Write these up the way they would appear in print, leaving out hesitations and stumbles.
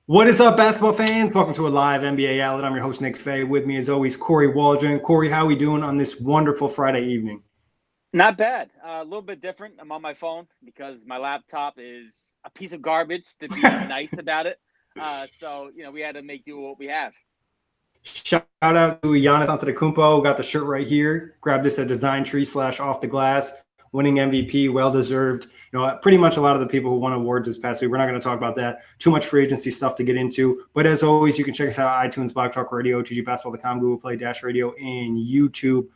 What is up, basketball fans? Welcome to a live NBA outlet. I'm your host, Nick Fay. With me, as always, Kory Waldron. Kory, how are we doing on this wonderful Friday evening? Not bad. A little bit different. I'm on my phone because my laptop is a piece of garbage, to be nice about it. We had to make do with what we have. Shout out to Giannis Antetokounmpo. Got the shirt right here. Grab this at Design Tree / Off the Glass. Winning MVP, well deserved. Pretty much a lot of the people who won awards this past week. We're not going to talk about that. Too much free agency stuff to get into. But as always, you can check us out on iTunes, Blog Talk Radio, TGBasketball.com, Google Play, Dash Radio, and YouTube.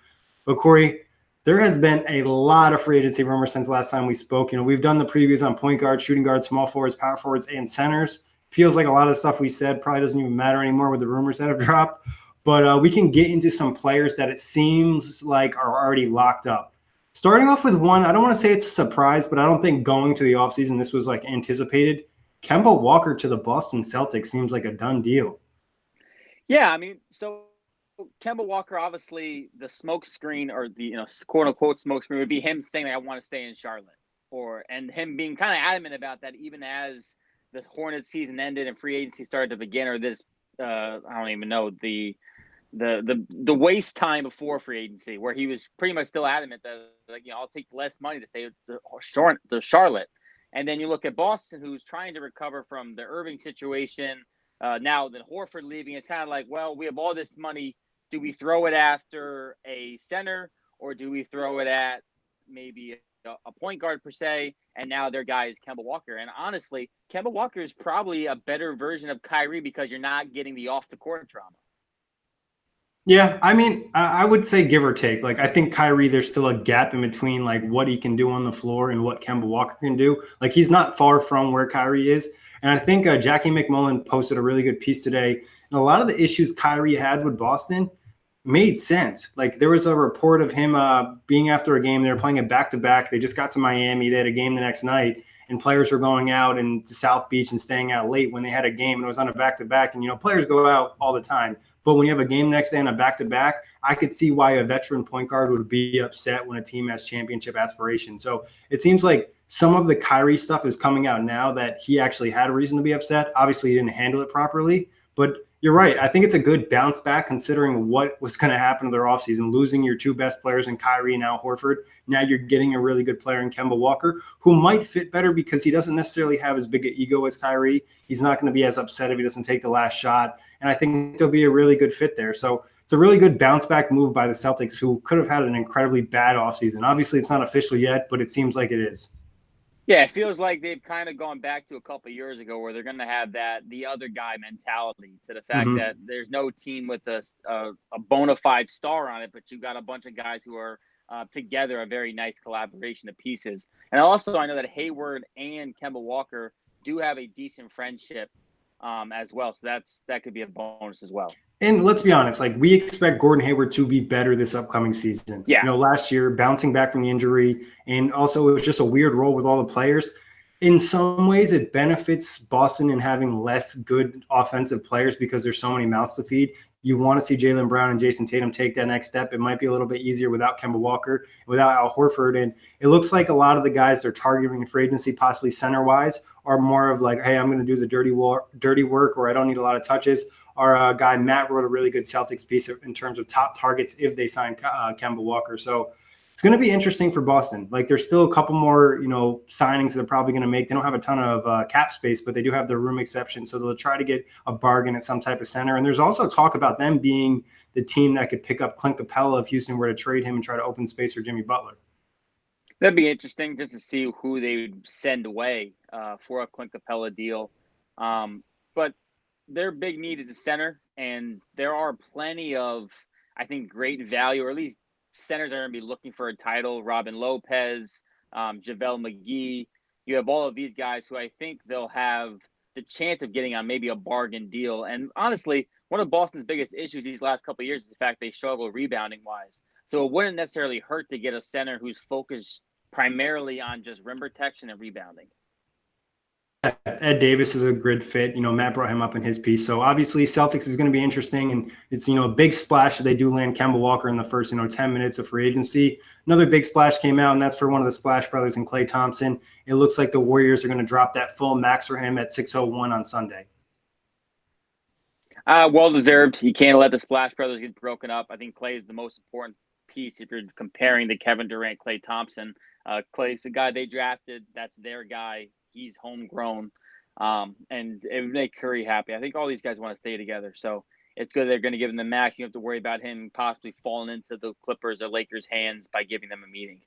But Kory, there has been a lot of free agency rumors since last time we spoke. We've done the previews on point guards, shooting guards, small forwards, power forwards, and centers. Feels like a lot of the stuff we said probably doesn't even matter anymore with the rumors that have dropped. But we can get into some players that it seems like are already locked up. Starting off with one, I don't want to say it's a surprise, but I don't think going to the offseason this was like anticipated. Kemba Walker to the Boston Celtics seems like a done deal. Yeah, so Kemba Walker, obviously, the smoke screen or the quote unquote smoke screen would be him saying I want to stay in Charlotte, and him being kind of adamant about that, even as the Hornets season ended and free agency started to begin, or this I don't even know the waste time before free agency, where he was pretty much still adamant that I'll take less money to stay with the Charlotte. And then you look at Boston, who's trying to recover from the Irving situation. Now that Horford leaving, it's kind of like, well, we have all this money. Do we throw it after a center, or do we throw it at maybe a point guard per se? And now their guy is Kemba Walker. And honestly, Kemba Walker is probably a better version of Kyrie because you're not getting the off the court drama. Yeah, I would say give or take. Like, I think Kyrie, there's still a gap in between like what he can do on the floor and what Kemba Walker can do. Like, he's not far from where Kyrie is. And I think Jackie McMullen posted a really good piece today. And a lot of the issues Kyrie had with Boston made sense. Like, there was a report of him being after a game. They were playing a back-to-back. They just got to Miami. They had a game the next night. And players were going out and to South Beach and staying out late when they had a game, and it was on a back-to-back. And, players go out all the time. But when you have a game next day on a back-to-back, I could see why a veteran point guard would be upset when a team has championship aspirations. So it seems like some of the Kyrie stuff is coming out now that he actually had a reason to be upset. Obviously, he didn't handle it properly. But you're right. I think it's a good bounce back considering what was going to happen to their offseason, losing your two best players in Kyrie and now Horford. Now you're getting a really good player in Kemba Walker who might fit better because he doesn't necessarily have as big an ego as Kyrie. He's not going to be as upset if he doesn't take the last shot. And I think there'll be a really good fit there. So it's a really good bounce back move by the Celtics, who could have had an incredibly bad offseason. Obviously, it's not official yet, but it seems like it is. Yeah, it feels like they've kind of gone back to a couple of years ago where they're going to have the other guy mentality, to the fact that there's no team with a bona fide star on it, but you got a bunch of guys who are together, a very nice collaboration of pieces. And also, I know that Hayward and Kemba Walker do have a decent friendship as well, so that could be a bonus as well. And let's be honest, like, we expect Gordon Hayward to be better this upcoming season. Yeah. Last year, bouncing back from the injury, and also it was just a weird role with all the players. In some ways, it benefits Boston in having less good offensive players because there's so many mouths to feed. You want to see Jaylen Brown and Jason Tatum take that next step. It might be a little bit easier without Kemba Walker, without Al Horford. And it looks like a lot of the guys they're targeting for agency, possibly center-wise, are more of like, hey, I'm going to do the dirty work, or I don't need a lot of touches. Our guy Matt wrote a really good Celtics piece in terms of top targets if they sign Kemba Walker. So it's going to be interesting for Boston. Like, there's still a couple more, signings they're probably going to make. They don't have a ton of cap space, but they do have their room exception. So they'll try to get a bargain at some type of center. And there's also talk about them being the team that could pick up Clint Capella if Houston were to trade him and try to open space for Jimmy Butler. That'd be interesting just to see who they would send away for a Clint Capella deal. But their big need is a center, and there are plenty of, I think, great value, or at least centers that are going to be looking for a title. Robin Lopez, JaVale McGee. You have all of these guys who I think they'll have the chance of getting on maybe a bargain deal. And honestly, one of Boston's biggest issues these last couple of years is the fact they struggle rebounding-wise. So it wouldn't necessarily hurt to get a center who's focused primarily on just rim protection and rebounding. Ed Davis is a good fit. Matt brought him up in his piece. So obviously Celtics is going to be interesting, and it's, a big splash that they do land Kemba Walker in the first, 10 minutes of free agency. Another big splash came out, and that's for one of the Splash Brothers and Klay Thompson. It looks like the Warriors are going to drop that full max for him at $601 on Sunday. Well deserved. He can't let the Splash Brothers get broken up. I think Clay is the most important piece if you're comparing the Kevin Durant, Clay Thompson. Clay's the guy they drafted. That's their guy. He's homegrown. And it would make Curry happy. I think all these guys want to stay together. So it's good they're going to give him the max. You don't have to worry about him possibly falling into the Clippers or Lakers' hands by giving them a meeting.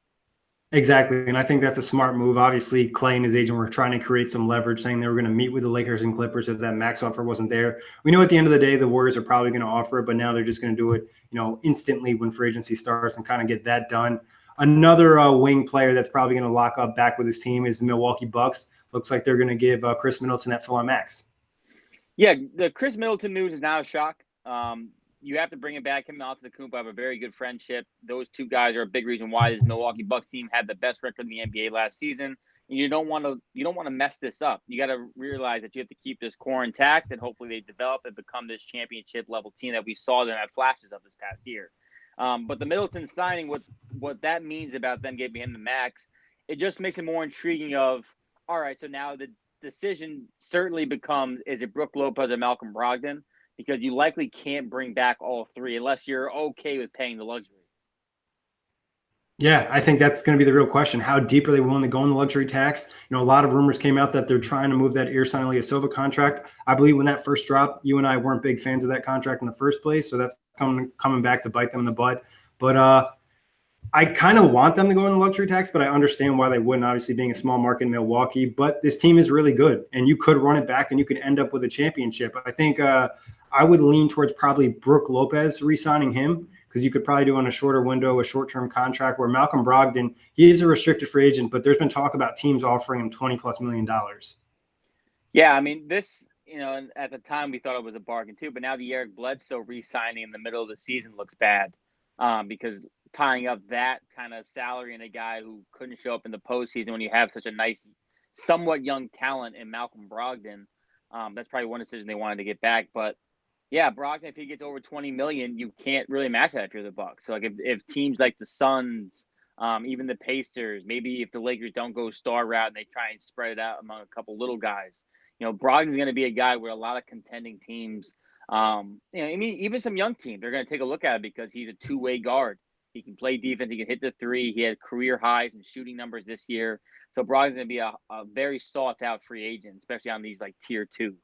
Exactly. And I think that's a smart move. Obviously, Clay and his agent were trying to create some leverage, saying they were going to meet with the Lakers and Clippers if that max offer wasn't there. We know at the end of the day, the Warriors are probably going to offer it, but now they're just going to do it, instantly when free agency starts and kind of get that done. Another wing player that's probably going to lock up back with his team is the Milwaukee Bucks. Looks like they're going to give Chris Middleton that full on max. Yeah, the Chris Middleton news is now a shock. You have to bring him back. Him and Antetokounmpo have a very good friendship. Those two guys are a big reason why this Milwaukee Bucks team had the best record in the NBA last season. And you don't want to mess this up. You got to realize that you have to keep this core intact, and hopefully they develop and become this championship level team that we saw them at flashes of this past year. But the Middleton signing, what that means about them giving him the max, it just makes it more intriguing. Of all right, so now the decision certainly becomes: is it Brook Lopez or Malcolm Brogdon? Because you likely can't bring back all three unless you're okay with paying the luxury. Yeah, I think that's going to be the real question. How deep are they willing to go in the luxury tax? A lot of rumors came out that they're trying to move that Ersan Ilyasova contract. I believe when that first dropped, you and I weren't big fans of that contract in the first place, so that's coming back to bite them in the butt. But I kind of want them to go in the luxury tax, but I understand why they wouldn't, obviously being a small market in Milwaukee. But this team is really good, and you could run it back, and you could end up with a championship. I think I would lean towards probably Brook Lopez re-signing him, because you could probably do on a shorter window, a short-term contract, where Malcolm Brogdon, he is a restricted free agent, but there's been talk about teams offering him $20+ million. Yeah, I mean, this, at the time we thought it was a bargain too, but now the Eric Bledsoe re-signing in the middle of the season looks bad because tying up that kind of salary in a guy who couldn't show up in the postseason when you have such a nice, somewhat young talent in Malcolm Brogdon, that's probably one decision they wanted to get back. But yeah, Brogdon, if he gets over 20 million, you can't really match that if you're the Bucks. So like if teams like the Suns, even the Pacers, maybe if the Lakers don't go star route and they try and spread it out among a couple little guys, Brogdon's going to be a guy where a lot of contending teams, I mean, even some young teams, they're going to take a look at it because he's a two-way guard. He can play defense. He can hit the three. He had career highs in shooting numbers this year. So Brogdon's going to be a very sought-out free agent, especially on these like tier two.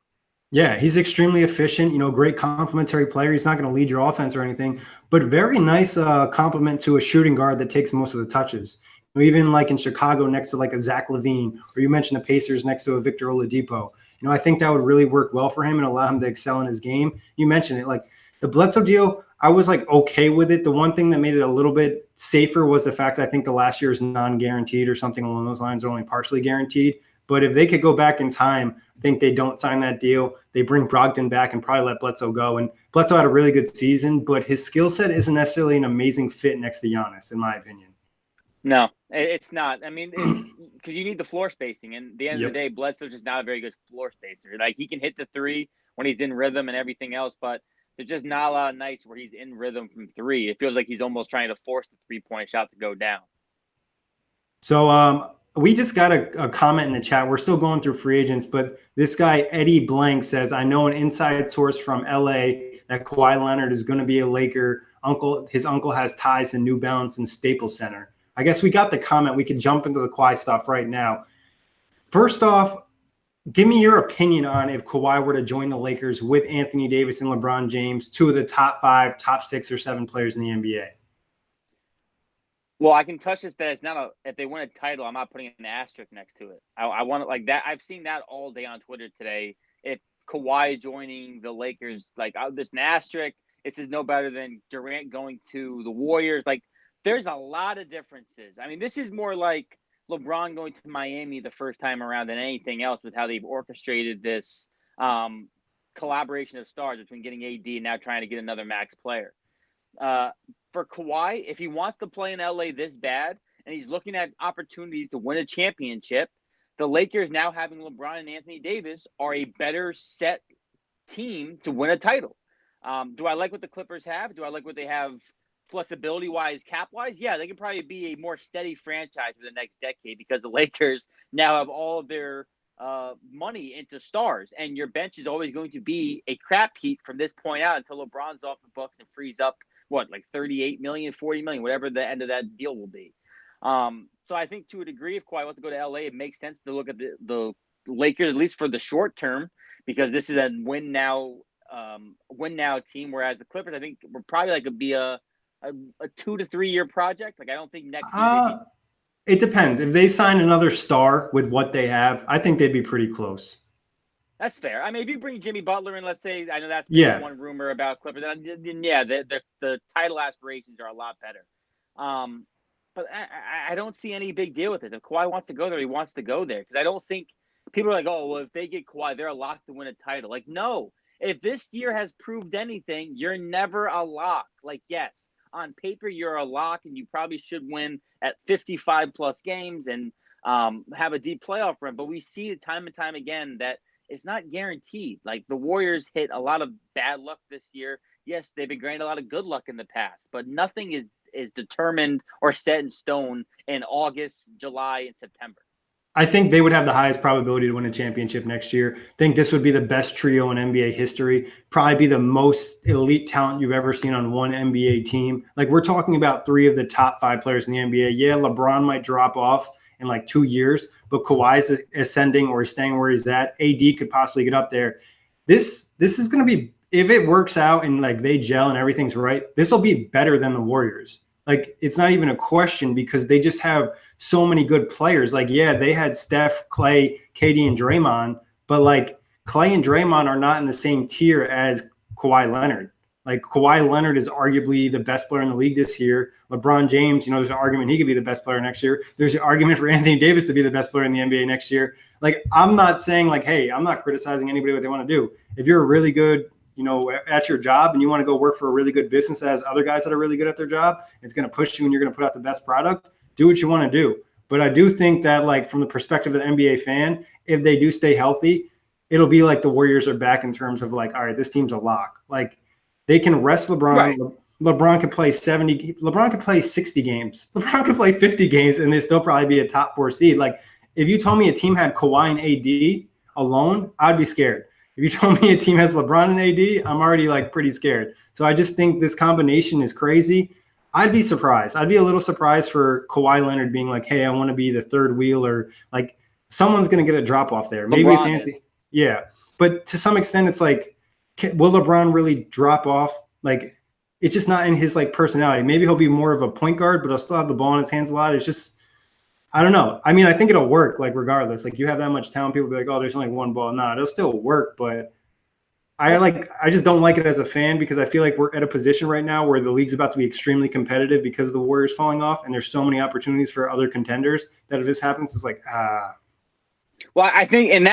Yeah, he's extremely efficient, great complementary player. He's not going to lead your offense or anything, but very nice compliment to a shooting guard that takes most of the touches. Even like in Chicago next to like a Zach LaVine, or you mentioned the Pacers next to a Victor Oladipo. I think that would really work well for him and allow him to excel in his game. You mentioned it, like the Bledsoe deal, I was like okay with it. The one thing that made it a little bit safer was the fact I think the last year is non-guaranteed or something along those lines, or only partially guaranteed. But if they could go back in time, I think they don't sign that deal. They bring Brogdon back and probably let Bledsoe go. And Bledsoe had a really good season, but his skill set isn't necessarily an amazing fit next to Giannis, in my opinion. No, it's not. I mean, it's because you need the floor spacing. And at the end Yep. of the day, Bledsoe's just not a very good floor spacer. Like he can hit the three when he's in rhythm and everything else, but there's just not a lot of nights where he's in rhythm from three. It feels like he's almost trying to force the 3-point shot to go down. So we just got a comment in the chat. We're still going through free agents, but this guy, Eddie Blank, says, I know an inside source from LA that Kawhi Leonard is going to be a Laker. His uncle has ties to New Balance and Staples Center. I guess we got the comment. We could jump into the Kawhi stuff right now. First off, give me your opinion on if Kawhi were to join the Lakers with Anthony Davis and LeBron James, two of the top 5, top 6 or 7 players in the NBA. Well, I can touch this that it's not if they win a title, I'm not putting an asterisk next to it. I want it like that. I've seen that all day on Twitter today. If Kawhi joining the Lakers, like there's an asterisk. This is no better than Durant going to the Warriors. Like there's a lot of differences. I mean, this is more like LeBron going to Miami the first time around than anything else with how they've orchestrated this collaboration of stars between getting AD and now trying to get another max player. For Kawhi, if he wants to play in LA this bad and he's looking at opportunities to win a championship, the Lakers now having LeBron and Anthony Davis are a better set team to win a title. Do I like what the Clippers have? Do I like what they have flexibility-wise, cap-wise? Yeah, they can probably be a more steady franchise for the next decade because the Lakers now have all of their money into stars, and your bench is always going to be a crap heap from this point out until LeBron's off the books and frees up like 38 million, 40 million, whatever the end of that deal will be. So I think to a degree, if Kawhi wants to go to LA, it makes sense to look at the Lakers, at least for the short term, because this is a win now team. Whereas the Clippers, I think, will probably be a 2 to 3 year project. Like, I don't think next year. It depends. If they sign another star with what they have, I think they'd be pretty close. That's fair. I mean, if you bring Jimmy Butler in, let's say, I know that's one rumor about Clippers, then yeah, the title aspirations are a lot better. But I don't see any big deal with this. If Kawhi wants to go there, he wants to go there. Because I don't think people are like, oh, well, if they get Kawhi, they're a lock to win a title. Like, no. If this year has proved anything, you're never a lock. Like, yes, on paper, you're a lock, and you probably should win at 55-plus games and have a deep playoff run. But we see time and time again that it's not guaranteed. Like, the Warriors hit a lot of bad luck this year. Yes, they've been granted a lot of good luck in the past, but nothing is determined or set in stone in August, July, and September. I think they would have the highest probability to win a championship next year. I think this would be the best trio in NBA history. Probably be the most elite talent you've ever seen on one NBA team. Like, we're talking about 3 of the top 5 players in the NBA. Yeah, LeBron might drop off in like 2 years, but Kawhi's ascending or he's staying where he's at. AD could possibly get up there. This is going to be, if it works out and like they gel and everything's right, this will be better than the Warriors. Like, it's not even a question because they just have so many good players. Like, yeah, they had Steph, Clay, KD, and Draymond, but like Clay and Draymond are not in the same tier as Kawhi Leonard. Like, Kawhi Leonard is arguably the best player in the league this year. LeBron James, there's an argument he could be the best player next year. There's an argument for Anthony Davis to be the best player in the NBA next year. Like, I'm not saying like, hey, I'm not criticizing anybody what they want to do. If you're really good, at your job and you want to go work for a really good business that has other guys that are really good at their job, it's going to push you and you're going to put out the best product, do what you want to do. But I do think that, like, from the perspective of the NBA fan, if they do stay healthy, it'll be like the Warriors are back in terms of like, all right, this team's a lock. Like, they can rest LeBron. Right. LeBron could play 70. LeBron could play 60 games. LeBron could play 50 games and they still probably be a top 4 seed. Like, if you told me a team had Kawhi and AD alone, I'd be scared. If you told me a team has LeBron and AD, I'm already like pretty scared. So I just think this combination is crazy. I'd be surprised. I'd be a little surprised for Kawhi Leonard being like, hey, I want to be the third wheel, or like someone's going to get a drop off there. Maybe it's Anthony. Yeah. But to some extent, it's like, will LeBron really drop off? Like, it's just not in his like personality. Maybe he'll be more of a point guard, but he'll still have the ball in his hands a lot. It's just, I don't know. I mean, I think it'll work, like, regardless. Like, you have that much talent, people be like, oh, there's only one ball. Nah, it'll still work, but I just don't like it as a fan because I feel like we're at a position right now where the league's about to be extremely competitive because of the Warriors falling off, and there's so many opportunities for other contenders that if this happens, it's like, Well, I think and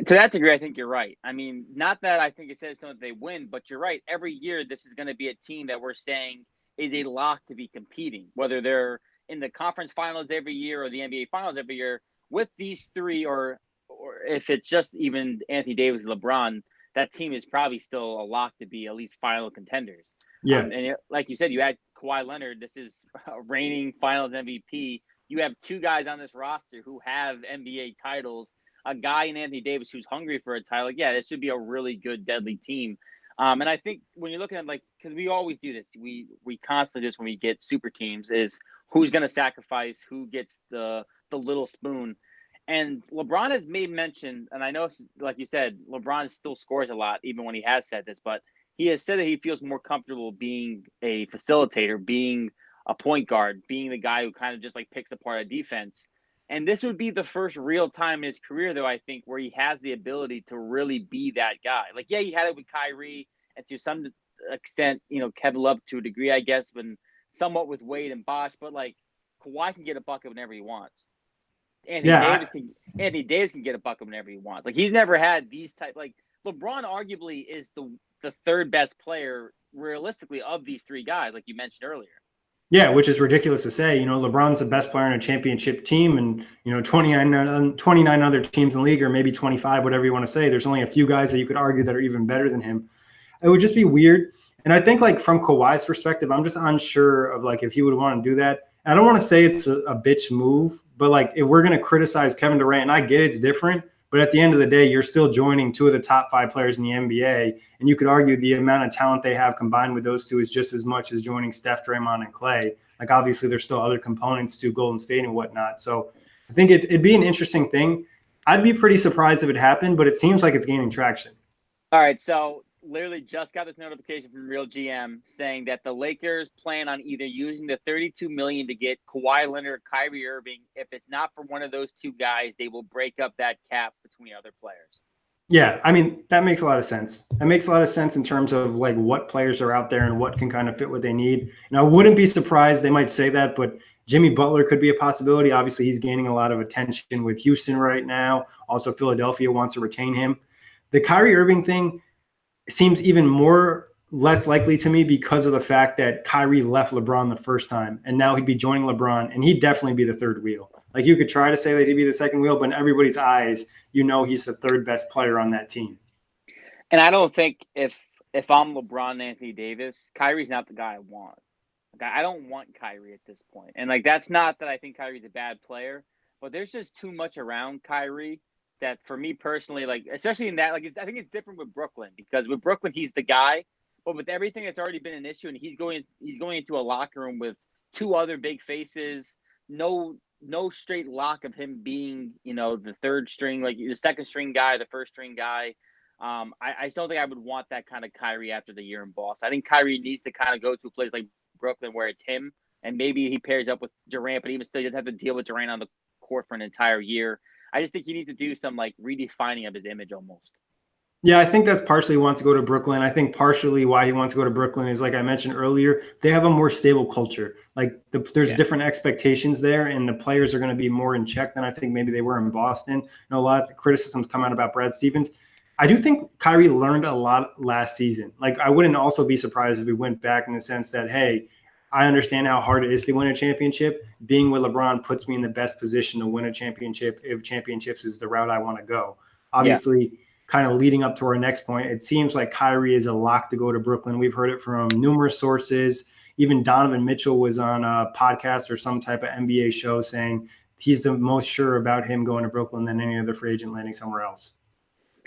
to that degree, I think you're right. I mean, not that I think it says that they win, but you're right. Every year, this is going to be a team that we're saying is a lock to be competing, whether they're in the conference finals every year or the NBA finals every year. With these 3, or if it's just even Anthony Davis and LeBron, that team is probably still a lock to be at least final contenders. Yeah. And like you said, you add Kawhi Leonard. This is a reigning finals MVP. You have 2 guys on this roster who have NBA titles, a guy in Anthony Davis who's hungry for a title. Like, yeah, this should be a really good, deadly team. And I think when you're looking at, like, because we always do this, we constantly just when we get super teams is who's going to sacrifice, who gets the little spoon. And LeBron has made mention, and I know, like you said, LeBron still scores a lot, even when he has said this, but he has said that he feels more comfortable being a facilitator, being a point guard, being the guy who kind of just like picks apart a defense. And this would be the first real time in his career, though, I think, where he has the ability to really be that guy. Like, yeah, he had it with Kyrie, and to some extent, Kevin Love to a degree, I guess, but somewhat with Wade and Bosh. But like, Kawhi can get a bucket whenever he wants. Anthony Davis can get a bucket whenever he wants. Like, he's never had these type. Like, LeBron arguably is the third best player realistically of these 3 guys, like you mentioned earlier. Yeah, which is ridiculous to say. LeBron's the best player in a championship team, and 29 other teams in the league, or maybe 25, whatever you want to say. There's only a few guys that you could argue that are even better than him. It would just be weird. And I think, like, from Kawhi's perspective, I'm just unsure of like if he would want to do that. I don't want to say it's a bitch move, but like, if we're going to criticize Kevin Durant, and I get it's different, But at the end of the day, you're still joining two of the top 5 players in the NBA. And you could argue the amount of talent they have combined with those two is just as much as joining Steph, Draymond, and Clay. Like, obviously, there's still other components to Golden State and whatnot. So I think it'd be an interesting thing. I'd be pretty surprised if it happened, but it seems like it's gaining traction. All right, so literally just got this notification from Real GM saying that the Lakers plan on either using the $32 million to get Kawhi Leonard or Kyrie Irving. If it's not for one of those two guys, they will break up that cap between other players. Yeah, I mean, that makes a lot of sense. That makes a lot of sense in terms of like what players are out there and what can kind of fit what they need. And I wouldn't be surprised they might say that, but Jimmy Butler could be a possibility. Obviously, he's gaining a lot of attention with Houston right now. Also, Philadelphia wants to retain him. The Kyrie Irving thing seems even less likely to me because of the fact that Kyrie left LeBron the first time, and now he'd be joining LeBron, and he'd definitely be the third wheel. Like, you could try to say that he'd be the second wheel, but in everybody's eyes, he's the third best player on that team. And I don't think if I'm LeBron and Anthony Davis, Kyrie's not the guy I want. Like, I don't want Kyrie at this point. And like, that's not that I think Kyrie's a bad player, but there's just too much around Kyrie that for me personally, like, especially in that, like, I think it's different with Brooklyn, because with Brooklyn, he's the guy, but with everything that's already been an issue, and he's going into a locker room with two other big faces, no straight lock of him being, the third string, like the second string guy, the first string guy. I still think I would want that kind of Kyrie after the year in Boston. I think Kyrie needs to kind of go to a place like Brooklyn where it's him, and maybe he pairs up with Durant, but even still, he doesn't have to deal with Durant on the court for an entire year. I just think he needs to do some like redefining of his image almost. Yeah, I think that's partially he wants to go to Brooklyn. I think partially why he wants to go to Brooklyn is, like I mentioned earlier, they have a more stable culture. Like, there's different expectations there, and the players are going to be more in check than I think maybe they were in Boston. A lot of the criticisms come out about Brad Stevens. I do think Kyrie learned a lot last season. Like, I wouldn't also be surprised if he went back in the sense that, hey, I understand how hard it is to win a championship. Being with LeBron puts me in the best position to win a championship if championships is the route I want to go. Obviously, kind of leading up to our next point, it seems like Kyrie is a lock to go to Brooklyn. We've heard it from numerous sources. Even Donovan Mitchell was on a podcast or some type of NBA show saying he's the most sure about him going to Brooklyn than any other free agent landing somewhere else.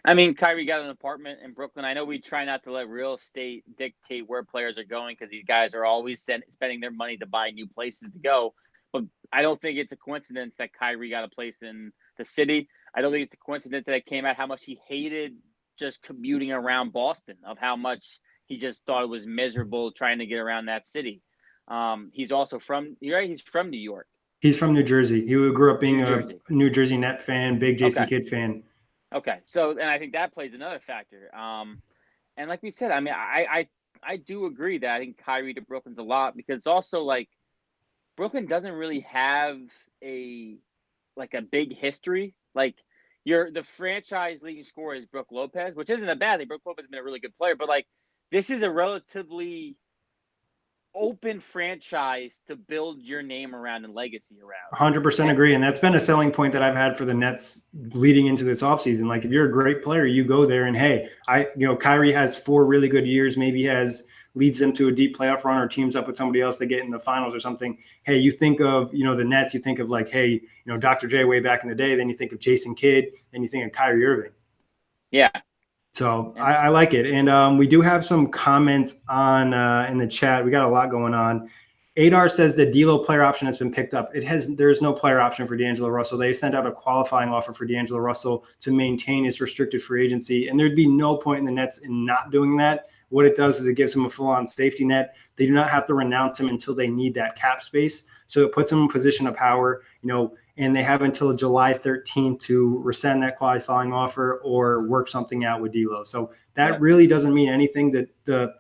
I mean, Kyrie got an apartment in Brooklyn. I know we try not to let real estate dictate where players are going, because these guys are always spending their money to buy new places to go. But I don't think it's a coincidence that Kyrie got a place in the city. I don't think it's a coincidence that it came out how much he hated just commuting around Boston, of how much he just thought it was miserable trying to get around that city. He's also he's from New York. He's from New Jersey. He grew up being a New Jersey Net fan, big Jason Kidd fan. Okay, so and I think that plays another factor. And like we said, I mean, I do agree that I think Kyrie to Brooklyn's a lot, because it's also like Brooklyn doesn't really have a big history. Like, the franchise leading scorer is Brook Lopez, which isn't a bad thing. Brook Lopez has been a really good player, but like, this is a relatively open franchise to build your name around and legacy around. 100% agree. And that's been a selling point that I've had for the Nets leading into this offseason. Like, if you're a great player, you go there, and hey, Kyrie has 4 really good years, maybe leads them to a deep playoff run or teams up with somebody else, they get in the finals or something. Hey, you think of, the Nets, you think of like, hey, Dr. J way back in the day, then you think of Jason Kidd, then you think of Kyrie Irving. Yeah. So I like it. And we do have some comments on in the chat. We got a lot going on. Adar says the D'Lo player option has been picked up. There's no player option for D'Angelo Russell. They sent out a qualifying offer for D'Angelo Russell to maintain his restricted free agency, and there'd be no point in the Nets in not doing that. What it does is it gives him a full-on safety net. They do not have to renounce him until they need that cap space. So it puts them in a position of power, and they have until July 13th to rescind that qualifying offer or work something out with D'Lo. So that really doesn't mean anything. That the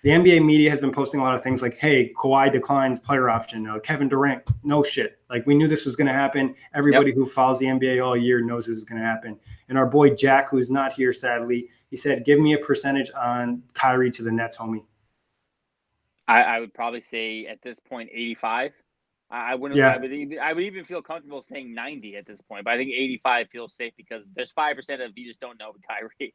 NBA media has been posting a lot of things like, hey, Kawhi declines player option. Kevin Durant, no shit. Like, we knew this was going to happen. Everybody who follows the NBA all year knows this is going to happen. And our boy Jack, who's not here, sadly, he said, give me a percentage on Kyrie to the Nets, homie. I would probably say at this point 85. I wouldn't. Yeah. I would even feel comfortable saying 90 at this point, but I think 85 feels safe, because there's 5% of you just don't know with Kyrie.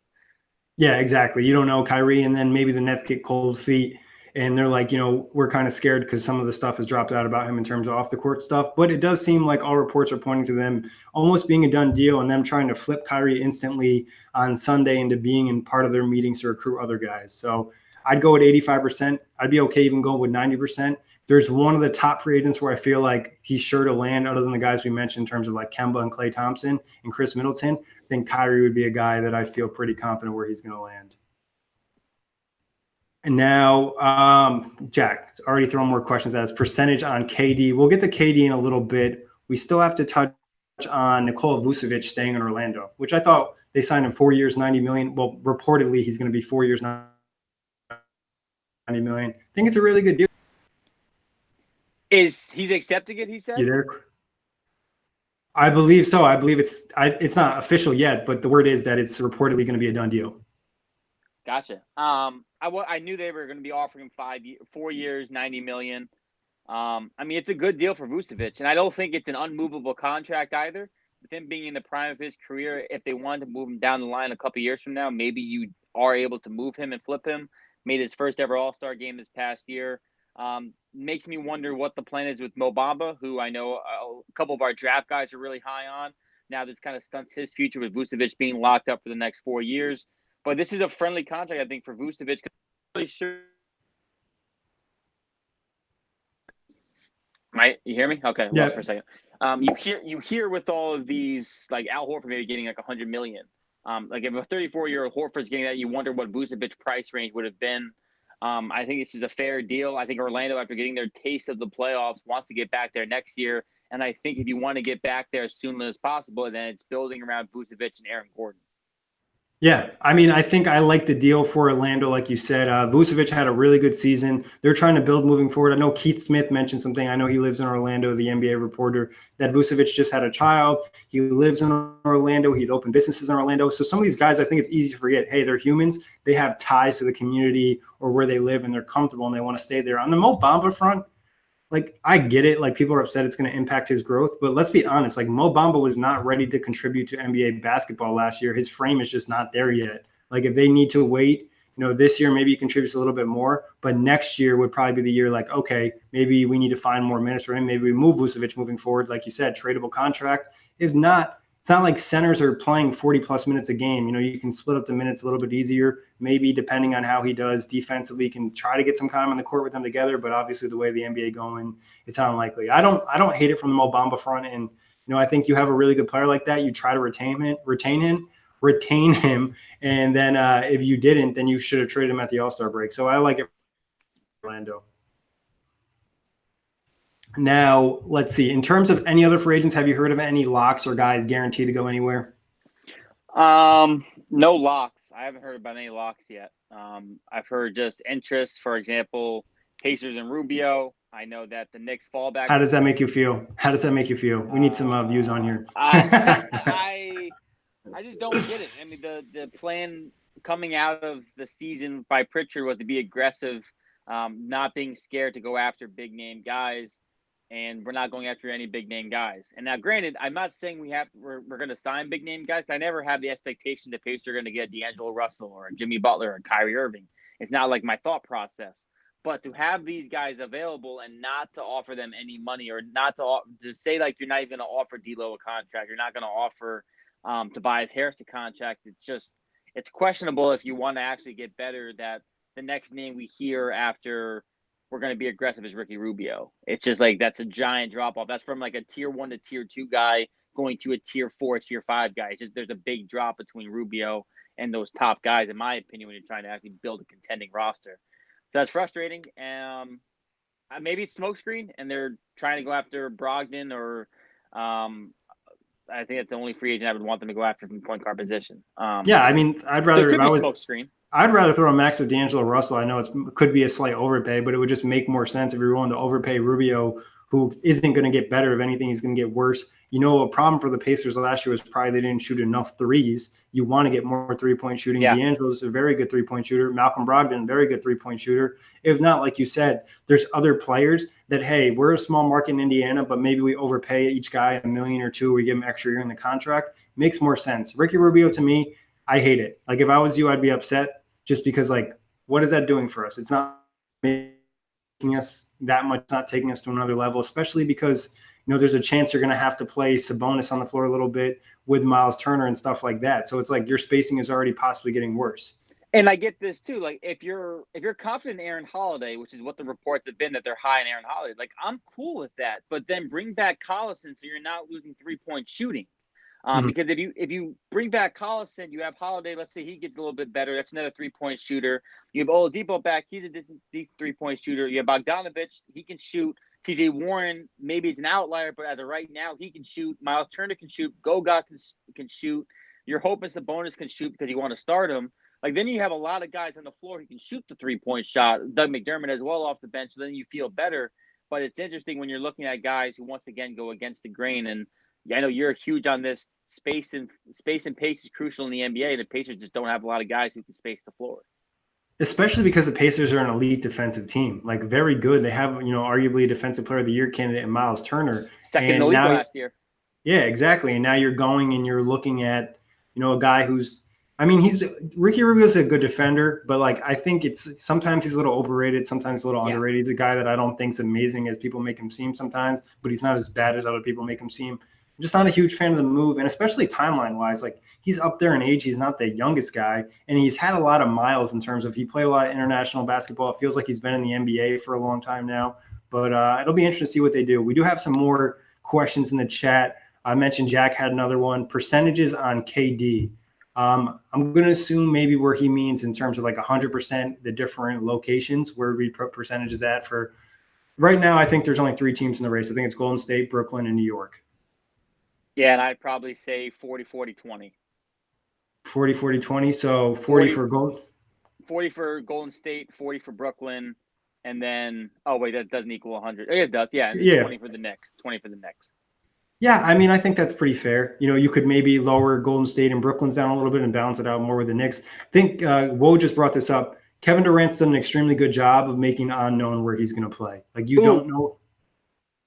Yeah, exactly. You don't know Kyrie, and then maybe the Nets get cold feet. And they're like, we're kind of scared because some of the stuff has dropped out about him in terms of off the court stuff. But it does seem like all reports are pointing to them almost being a done deal and them trying to flip Kyrie instantly on Sunday into being in part of their meetings to recruit other guys. So I'd go at 85%. I'd be okay even going with 90%. There's one of the top free agents where I feel like he's sure to land, other than the guys we mentioned in terms of like Kemba and Klay Thompson and Chris Middleton. I think Kyrie would be a guy that I feel pretty confident where he's going to land. And now, Jack, already throwing more questions at us. Percentage on KD. We'll get to KD in a little bit. We still have to touch on Nikola Vucevic staying in Orlando, which I thought they signed him 4 years, $90 million. Well, reportedly, he's going to be 4 years, $90 million. I think it's a really good deal. He's accepting it, he said? You there? I believe so. I believe it's not official yet, but the word is that it's reportedly going to be a done deal. Gotcha. I knew they were going to be offering him 4 years, $90 million. I mean, it's a good deal for Vucevic, and I don't think it's an unmovable contract either. With him being in the prime of his career, if they wanted to move him down the line a couple years from now, maybe you are able to move him and flip him. Made his first ever All-Star game this past year. Makes me wonder what the plan is with Mo Bamba, who I know a couple of our draft guys are really high on. Now this kind of stunts his future with Vucevic being locked up for the next 4 years. But this is a friendly contract, I think, for Vucevic. Really sure. Right? You hear me? Okay, Yeah. lost for a second. You hear with all of these, like Al Horford maybe getting like $100 million. Like if a 34-year-old Horford's getting that, you wonder what Vucevic's price range would have been. I think this is a fair deal. I think Orlando, after getting their taste of the playoffs, wants to get back there next year. And I think if you want to get back there as soon as possible, then it's building around Vucevic and Aaron Gordon. Yeah, I mean, I think I like the deal for Orlando, like you said. Vucevic had a really good season. They're trying to build moving forward. I know Keith Smith mentioned something. I know he lives in Orlando, the NBA reporter, that Vucevic just had a child. He lives in Orlando. He'd opened businesses in Orlando. So some of these guys, I think it's easy to forget, hey, they're humans. They have ties to the community or where they live, and they're comfortable, and they want to stay there. On the Mo Bamba front, like, I get it. Like, people are upset it's going to impact his growth. But let's be honest. Like, Mo Bamba was not ready to contribute to NBA basketball last year. His frame is just not there yet. Like, if they need to wait, this year maybe he contributes a little bit more. But next year would probably be the year, like, okay, maybe we need to find more minutes for him. Maybe we move Vucevic moving forward. Like you said, tradable contract. If not, it's not like centers are playing 40-plus minutes a game. You can split up the minutes a little bit easier. Maybe depending on how he does defensively, you can try to get some time on the court with them together. But obviously, the way the NBA going, it's unlikely. I don't hate it from the Mo Bamba front, and I think you have a really good player like that. You try to retain him, and then if you didn't, then you should have traded him at the All-Star break. So I like it for Orlando. Now, let's see. In terms of any other free agents, have you heard of any locks or guys guaranteed to go anywhere? No locks. I haven't heard about any locks yet. I've heard just interest, for example, Pacers and Rubio. I know that the Knicks fallback. How does that make you feel? We need some views on here. I just don't get it. I mean, the plan coming out of the season by Pritchard was to be aggressive, not being scared to go after big name guys. And we're not going after any big name guys. And now, granted, I'm not saying we're going to sign big name guys. I never have the expectation that Pacers are going to get D'Angelo Russell or Jimmy Butler or Kyrie Irving. It's not like my thought process. But to have these guys available and not to offer them any money, or not to say like you're not even going to offer D'Lo a contract, you're not going to offer Tobias Harris a contract. It's questionable if you want to actually get better. That the next name we hear after we're going to be aggressive as Ricky Rubio. It's just like that's a giant drop off. That's from like a tier 1 to tier 2 guy going to a tier 4, tier 5 guy. It's just there's a big drop between Rubio and those top guys, in my opinion, when you're trying to actually build a contending roster. So that's frustrating. Maybe it's smokescreen and they're trying to go after Brogdon, or I think that's the only free agent I would want them to go after from the point guard position. Yeah, I mean, I'd rather if I was smokescreen. I'd rather throw a max of D'Angelo Russell. I know it could be a slight overpay, but it would just make more sense if you're willing to overpay Rubio, who isn't going to get better. If anything, he's going to get worse. A problem for the Pacers last year was probably they didn't shoot enough threes. You want to get more three-point shooting. Yeah. D'Angelo's a very good three-point shooter. Malcolm Brogdon, very good three-point shooter. If not, like you said, there's other players that, hey, we're a small market in Indiana, but maybe we overpay each guy $1 million or $2 million. We give him extra year in the contract. Makes more sense. Ricky Rubio, to me, I hate it. Like, if I was you, I'd be upset just because, like, what is that doing for us? It's not making us that much, not taking us to another level, especially because, there's a chance you're going to have to play Sabonis on the floor a little bit with Miles Turner and stuff like that. So it's like your spacing is already possibly getting worse. And I get this too. Like if you're confident in Aaron Holiday, which is what the reports have been that they're high in Aaron Holiday, like I'm cool with that. But then bring back Collison so you're not losing 3-point shooting. Because if you bring back Collison, you have Holiday. Let's say he gets a little bit better. That's another 3-point shooter. You have Oladipo back. He's a decent 3-point shooter. You have Bogdanovich. He can shoot. TJ Warren, maybe it's an outlier, but as of right now, he can shoot. Miles Turner can shoot. Goga can shoot. You're hoping Sabonis can shoot because you want to start him. Like then you have a lot of guys on the floor who can shoot the 3-point shot. Doug McDermott as well off the bench. So then you feel better. But it's interesting when you're looking at guys who once again go against the grain. And I know you're huge on this. Space and pace is crucial in the NBA. The Pacers just don't have a lot of guys who can space the floor. Especially because the Pacers are an elite defensive team, like very good. They have, arguably a defensive player of the year candidate in Miles Turner. Second in the league last year. Yeah, exactly. And now you're going and you're looking at, a guy who's, Ricky Rubio's a good defender, but like, I think sometimes he's a little overrated. Sometimes a little underrated. He's a guy that I don't think is amazing as people make him seem sometimes, but he's not as bad as other people make him seem. I'm just not a huge fan of the move, and especially timeline-wise. Like, he's up there in age. He's not the youngest guy, and he's had a lot of miles in terms of he played a lot of international basketball. It feels like he's been in the NBA for a long time now. But it'll be interesting to see what they do. We do have some more questions in the chat. I mentioned Jack had another one. Percentages on KD. I'm going to assume maybe where he means in terms of like 100% the different locations where we put percentages at for – right now I think there's only 3 teams in the race. I think it's Golden State, Brooklyn, and New York. Yeah, and I'd probably say 40-40-20. 40-40-20, so 40 for Golden. 40 for Golden State, 40 for Brooklyn, and then that doesn't equal 100. Oh, yeah, it does. Yeah, 20 for the Knicks. 20 for the Knicks. Yeah, I think that's pretty fair. You could maybe lower Golden State and Brooklyn's down a little bit and balance it out more with the Knicks. I think Wo just brought this up. Kevin Durant's done an extremely good job of making unknown where he's going to play. Like don't know.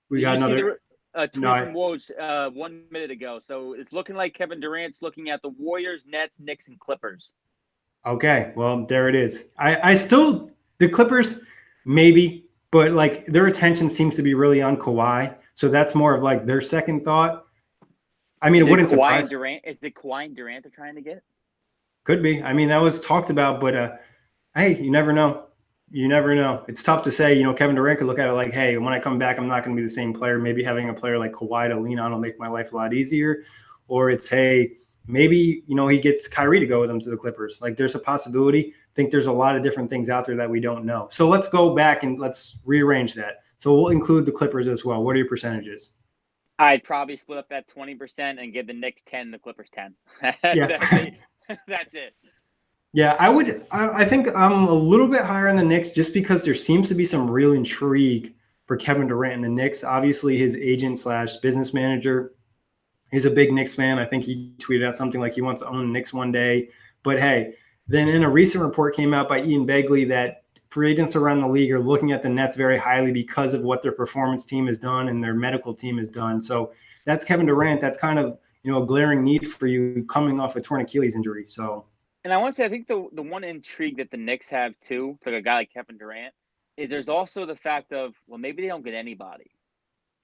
We got another tweet from Woj 1 minute ago. So it's looking like Kevin Durant's looking at the Warriors, Nets, Knicks, and Clippers. Okay, well, there it is. I still – the Clippers, maybe, but, like, their attention seems to be really on Kawhi. So that's more of, like, their second thought. It wouldn't surprise me. Is it Kawhi and Durant they're trying to get? Could be. That was talked about, but, hey, you never know. You never know. It's tough to say. Kevin Durant could look at it like, hey, when I come back, I'm not going to be the same player. Maybe having a player like Kawhi to lean on will make my life a lot easier. Or it's, hey, maybe, he gets Kyrie to go with him to the Clippers. Like, there's a possibility. I think there's a lot of different things out there that we don't know. So let's go back and let's rearrange that. So we'll include the Clippers as well. What are your percentages? I'd probably split up that 20% and give the Knicks 10, the Clippers 10. Yeah. That's it. Yeah, I think I'm a little bit higher on the Knicks just because there seems to be some real intrigue for Kevin Durant and the Knicks. Obviously, his agent/business manager is a big Knicks fan. I think he tweeted out something like he wants to own the Knicks one day. But hey, then in a recent report came out by Ian Begley that free agents around the league are looking at the Nets very highly because of what their performance team has done and their medical team has done. So that's Kevin Durant. That's kind of, a glaring need for you coming off a torn Achilles injury. So. And I want to say, I think the one intrigue that the Knicks have too, for a guy like Kevin Durant, is there's also the fact of, well, maybe they don't get anybody.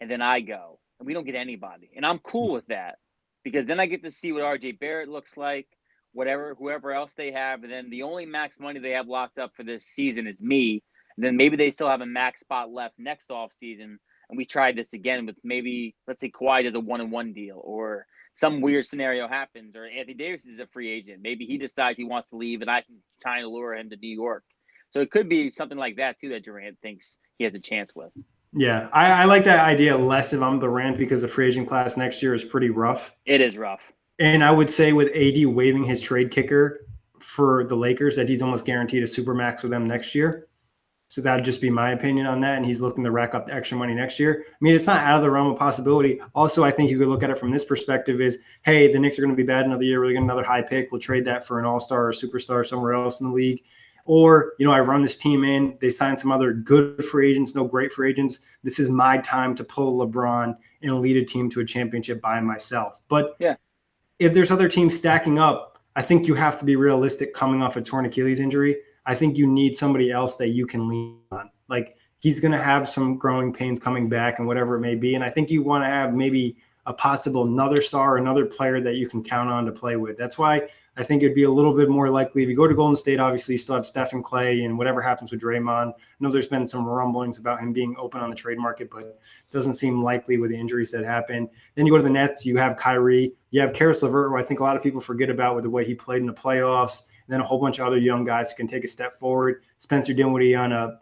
And then I go, and we don't get anybody. And I'm cool with that because then I get to see what RJ Barrett looks like, whoever else they have. And then the only max money they have locked up for this season is me. And then maybe they still have a max spot left next offseason. And we tried this again with maybe, let's say Kawhi does a 1-and-1 deal, or some weird scenario happens, or Anthony Davis is a free agent. Maybe he decides he wants to leave and I can try and lure him to New York. So it could be something like that too that Durant thinks he has a chance with. Yeah, I like that idea less if I'm Durant because the free agent class next year is pretty rough. It is rough. And I would say with AD waiving his trade kicker for the Lakers that he's almost guaranteed a supermax with them next year. So that would just be my opinion on that. And he's looking to rack up the extra money next year. It's not out of the realm of possibility. Also, I think you could look at it from this perspective is, hey, the Knicks are going to be bad another year. We're going to get another high pick. We'll trade that for an all-star or superstar somewhere else in the league. Or, I run this team in. They sign some other good free agents, no great free agents. This is my time to pull LeBron and lead a team to a championship by myself. But yeah, if there's other teams stacking up, I think you have to be realistic coming off a torn Achilles injury. I think you need somebody else that you can lean on. Like he's going to have some growing pains coming back and whatever it may be. And I think you want to have maybe a possible another star, another player that you can count on to play with. That's why I think it'd be a little bit more likely if you go to Golden State. Obviously, you still have Steph and Clay, and whatever happens with Draymond. I know there's been some rumblings about him being open on the trade market, but it doesn't seem likely with the injuries that happened. Then you go to the Nets, you have Kyrie, you have Karis LeVert, who I think a lot of people forget about with the way he played in the playoffs. And then a whole bunch of other young guys who can take a step forward. Spencer Dinwiddie on a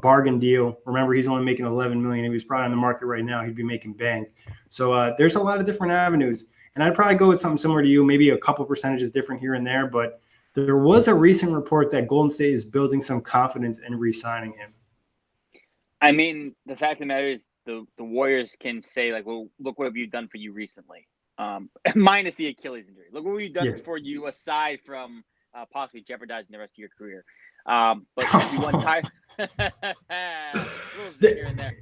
bargain deal. Remember, he's only making $11 million. If he was probably on the market right now, he'd be making bank. So there's a lot of different avenues. And I'd probably go with something similar to you, maybe a couple percentages different here and there. But there was a recent report that Golden State is building some confidence in re-signing him. I mean, the fact of the matter is the Warriors can say, like, well, look what have you done for you recently, minus the Achilles injury. Look what we've done for you aside from possibly jeopardizing the rest of your career. But you won time. Here and there.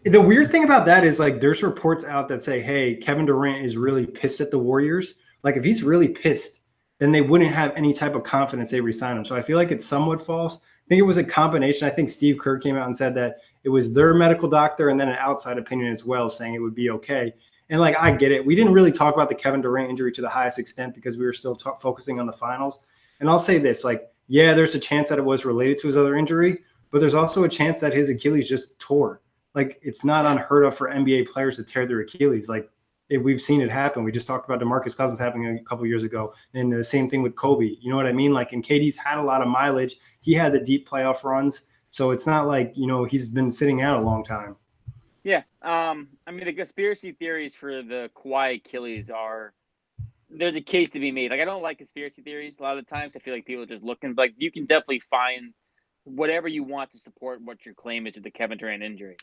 The weird thing about that is, like, there's reports out that say, hey, Kevin Durant is really pissed at the Warriors. Like, if he's really pissed, then they wouldn't have any type of confidence they resign him. So I feel like it's somewhat false. I think it was a combination. I think Steve Kerr came out and said that it was their medical doctor and then an outside opinion as well saying it would be okay. And, like, I get it. We didn't really talk about the Kevin Durant injury to the highest extent because we were still focusing on the finals. And I'll say this, like, yeah, there's a chance that it was related to his other injury, but there's also a chance that his Achilles just tore. Like, it's not unheard of for NBA players to tear their Achilles. Like, we've seen it happen. We just talked about DeMarcus Cousins happening a couple years ago. And the same thing with Kobe. You know what I mean? Like, and KD's had a lot of mileage. He had the deep playoff runs. So it's not like, he's been sitting out a long time. Yeah. I mean, the conspiracy theories for the Kawhi Achilles there's a case to be made. Like, I don't like conspiracy theories a lot of the times. I feel like people are just looking. But, like, you can definitely find whatever you want to support what your claim is of the Kevin Durant injury.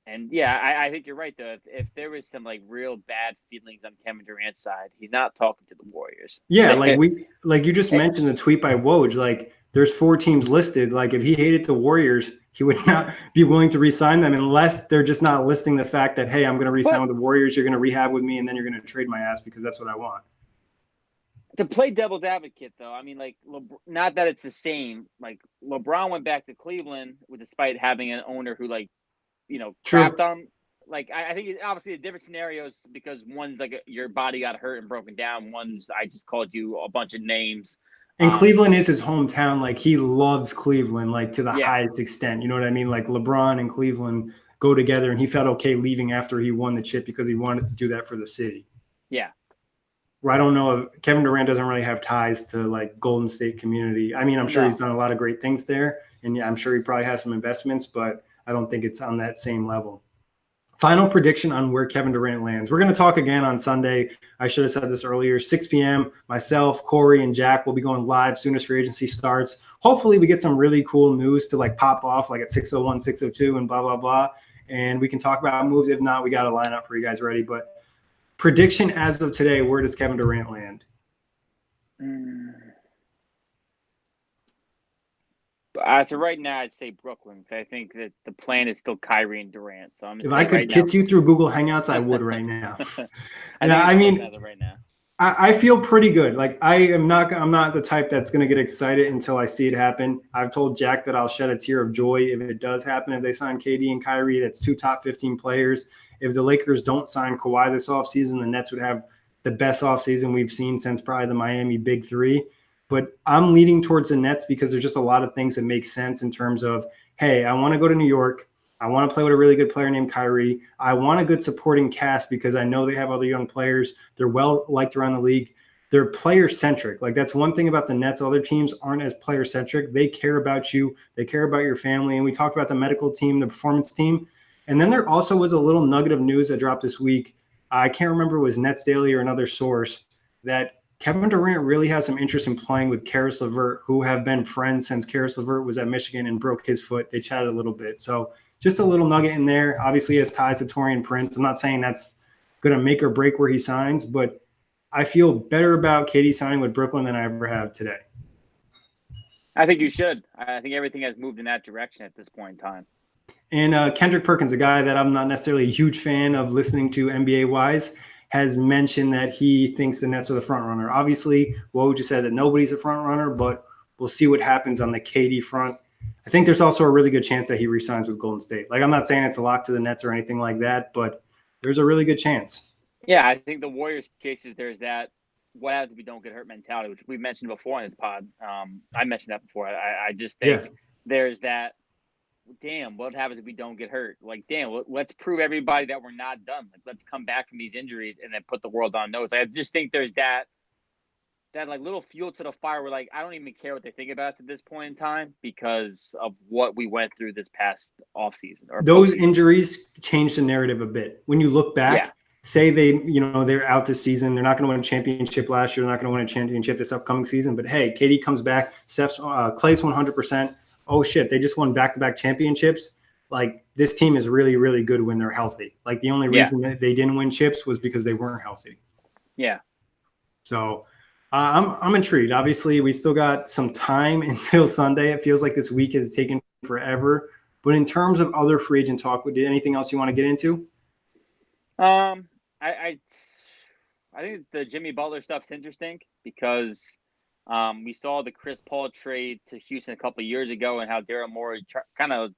And yeah, I think you're right though. If there was some like real bad feelings on Kevin Durant's side, he's not talking to the Warriors. Yeah, like you just mentioned the tweet by Woj. Like, there's 4 teams listed. Like, if he hated the Warriors, he would not be willing to re-sign them unless they're just not listing the fact that, hey, I'm going to re-sign with the Warriors. You're going to rehab with me, and then you're going to trade my ass because that's what I want. To play devil's advocate, though, I mean, like, not that it's the same. Like, LeBron went back to Cleveland despite having an owner who, like, trapped on. Like, I think obviously the different scenarios because one's like your body got hurt and broken down. One's I just called you a bunch of names. And Cleveland is his hometown. Like, he loves Cleveland, like, to the highest extent. You know what I mean? Like, LeBron and Cleveland go together, and he felt okay leaving after he won the chip because he wanted to do that for the city. Yeah. Where I don't know if Kevin Durant doesn't really have ties to, like, Golden State community. I mean, I'm sure he's done a lot of great things there, and I'm sure he probably has some investments, but I don't think it's on that same level. Final prediction on where Kevin Durant lands. We're going to talk again on Sunday. I should have said this earlier. 6 p.m. Myself, Kory, and Jack will be going live soon as free agency starts. Hopefully we get some really cool news to, like, pop off, like, at 6:01, 6:02, and blah, blah, blah. And we can talk about moves. If not, we got a lineup for you guys ready. But prediction as of today, where does Kevin Durant land? So right now, I'd say Brooklyn. Because I think that the plan is still Kyrie and Durant. So I'm. If I could kiss you through Google Hangouts, I would right now. I feel pretty good. Like, I'm not the type that's going to get excited until I see it happen. I've told Jack that I'll shed a tear of joy if it does happen. If they sign KD and Kyrie, that's 2 top 15 players. If the Lakers don't sign Kawhi this offseason, the Nets would have the best offseason we've seen since probably the Miami Big Three. But I'm leaning towards the Nets because there's just a lot of things that make sense in terms of, hey, I want to go to New York. I want to play with a really good player named Kyrie. I want a good supporting cast because I know they have other young players. They're well-liked around the league. They're player-centric. Like, that's one thing about the Nets. Other teams aren't as player-centric. They care about you. They care about your family. And we talked about the medical team, the performance team. And then there also was a little nugget of news that dropped this week. I can't remember if it was Nets Daily or another source, that Kevin Durant really has some interest in playing with Karis LeVert, who have been friends since Karis LeVert was at Michigan and broke his foot. They chatted a little bit. So just a little nugget in there. Obviously, he has ties to Taurean Prince. I'm not saying that's going to make or break where he signs, but I feel better about KD signing with Brooklyn than I ever have today. I think you should. I think everything has moved in that direction at this point in time. And Kendrick Perkins, a guy that I'm not necessarily a huge fan of listening to NBA-wise, has mentioned that he thinks the Nets are the front runner. Obviously, Woj just said that nobody's a front runner, but We'll see what happens on the KD front. I think there's also a really good chance that he resigns with Golden State. Like, I'm not saying it's a lock to the Nets or anything like that, but there's a really good chance. Yeah, I think the Warriors' cases, there's that what happens if we don't get hurt mentality, which we mentioned before on this pod. I mentioned that before. I just think there's that, damn, what happens if we don't get hurt? Like, damn, let's prove everybody that we're not done. Like, let's come back from these injuries and then put the world on notice. Like, I just think there's that like little fuel to the fire where, like, I don't even care what they think about us at this point in time because of what we went through this past offseason. Those injuries changed the narrative a bit. When you look back, say they're out this season, they're not going to win a championship last year, they're not going to win a championship this upcoming season, but hey, KD comes back, Clay's 100%. Oh shit, they just won back-to-back championships. Like, this team is really, really good when they're healthy. Like, the only reason that they didn't win chips was because they weren't healthy. Yeah. So I'm intrigued. Obviously, we still got some time until Sunday. It feels like this week has taken forever. But in terms of other free agent talk, did anything else you want to get into? I think the Jimmy Butler stuff's interesting because we saw the Chris Paul trade to Houston a couple of years ago and how Daryl Morey kind of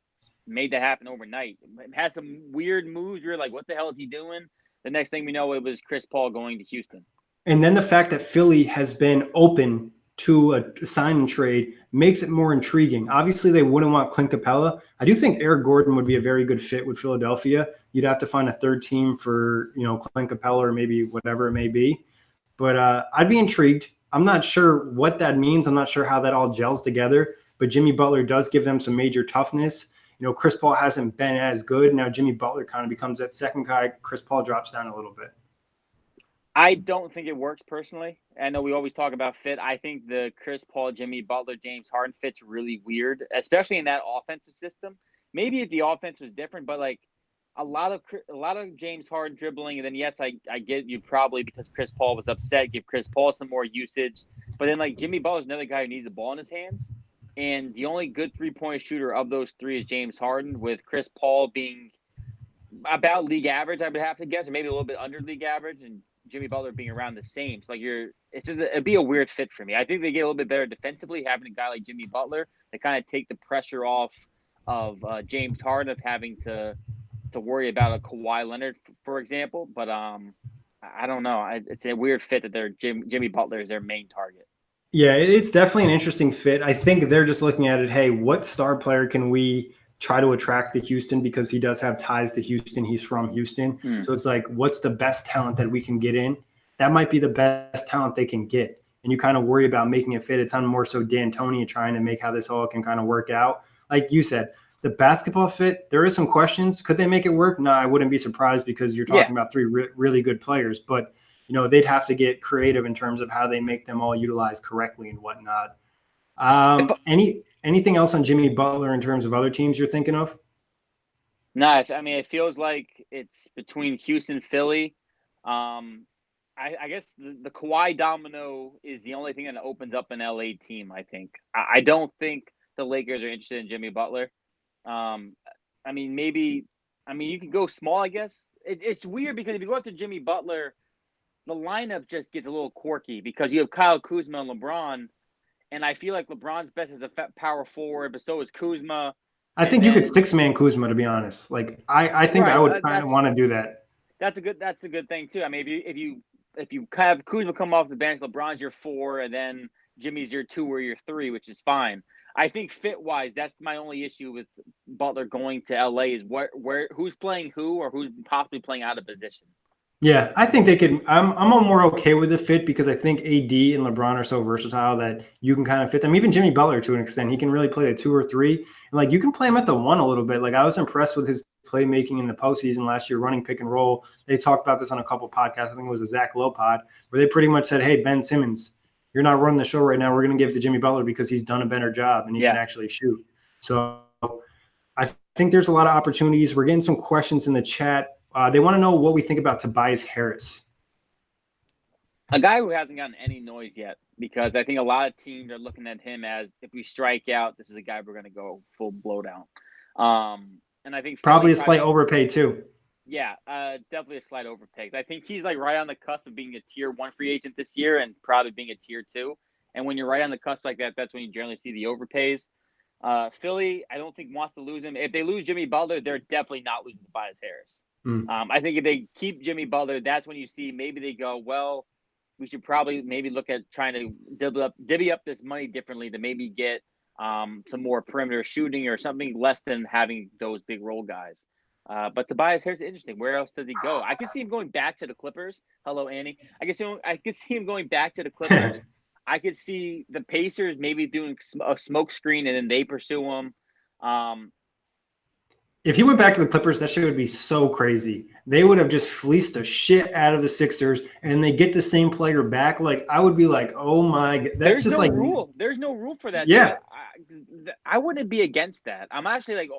made that happen overnight. It had some weird moves. You're like, what the hell is he doing? The next thing we know, it was Chris Paul going to Houston. And then the fact that Philly has been open to a sign and trade makes it more intriguing. Obviously, they wouldn't want Clint Capella. I do think Eric Gordon would be a very good fit with Philadelphia. You'd have to find a third team for, Clint Capella or maybe whatever it may be. But I'd be intrigued. I'm not sure what that means. I'm not sure how that all gels together. But Jimmy Butler does give them some major toughness. Chris Paul hasn't been as good. Now Jimmy Butler kind of becomes that second guy. Chris Paul drops down a little bit. I don't think it works personally. I know we always talk about fit. I think the Chris Paul, Jimmy Butler, James Harden fit's really weird, especially in that offensive system. Maybe if the offense was different, but like a lot of James Harden dribbling, and then yes, I get you probably because Chris Paul was upset, give Chris Paul some more usage. But then like Jimmy Butler's another guy who needs the ball in his hands, and the only good 3-point shooter of those three is James Harden, with Chris Paul being about league average, I would have to guess, or maybe a little bit under league average, and Jimmy Butler being around the same. So like it'd be a weird fit for me. I think they get a little bit better defensively having a guy like Jimmy Butler to kind of take the pressure off of James Harden of having to worry about a Kawhi Leonard, for example. But I don't know. It's a weird fit that Jimmy Butler is their main target. Yeah, it's definitely an interesting fit. I think they're just looking at it, hey, what star player can we try to attract to Houston, because he does have ties to Houston. He's from Houston. So it's like, what's the best talent that we can get in? That might be the best talent they can get. And you kind of worry about making it fit. It's on more so D'Antoni trying to make how this all can kind of work out. Like you said, the basketball fit, there is some questions. Could they make it work? No, I wouldn't be surprised because you're talking about three really good players. But, they'd have to get creative in terms of how they make them all utilized correctly and whatnot. Anything else on Jimmy Butler in terms of other teams you're thinking of? No, I mean, it feels like it's between Houston, Philly. I guess the Kawhi domino is the only thing that opens up an LA team, I think. I don't think the Lakers are interested in Jimmy Butler. I mean, you could go small, I guess. It's weird because if you go after Jimmy Butler, the lineup just gets a little quirky because you have Kyle Kuzma and LeBron. And I feel like LeBron's best as a power forward, but so is Kuzma. I think you could six-man Kuzma, to be honest. Like I think I would kind of want to do that. That's a good thing too. I mean, if you have Kuzma come off the bench, LeBron's your 4, and then Jimmy's your 2 or your 3, which is fine. I think fit-wise, that's my only issue with Butler going to LA is who's playing who or who's possibly playing out of position. Yeah, I think they could. I'm more okay with the fit because I think AD and LeBron are so versatile that you can kind of fit them. Even Jimmy Butler, to an extent, he can really play the 2 or 3. And like you can play him at the 1 a little bit. Like I was impressed with his playmaking in the postseason last year, running pick and roll. They talked about this on a couple podcasts. I think it was a Zach Lowe pod, where they pretty much said, "Hey, Ben Simmons, you're not running the show right now. We're going to give it to Jimmy Butler because he's done a better job and he can actually shoot." So I think there's a lot of opportunities. We're getting some questions in the chat. They want to know what we think about Tobias Harris. A guy who hasn't gotten any noise yet, because I think a lot of teams are looking at him as, if we strike out, this is a guy we're going to go full blowdown. And I think probably a slight overpay too. Yeah, definitely a slight overpay. I think he's like right on the cusp of being a tier 1 free agent this year and probably being a tier 2. And when you're right on the cusp like that, that's when you generally see the overpays. Philly, I don't think wants to lose him. If they lose Jimmy Butler, they're definitely not losing Tobias Harris. I think if they keep Jimmy Butler, that's when you see maybe they go, well, we should probably maybe look at trying to divvy up this money differently to maybe get some more perimeter shooting or something less than having those big role guys. But Tobias Harris is interesting. Where else does he go? I can see him going back to the Clippers. Hello, Annie. I can see him going back to the Clippers. I could see the Pacers maybe doing a smoke screen and then they pursue him. If he went back to the Clippers, that shit would be so crazy. They would have just fleeced the shit out of the Sixers, and they get the same player back. Like, I would be like, oh my God. That's just like rule. There's no rule for that. Yeah. I wouldn't be against that. I'm actually like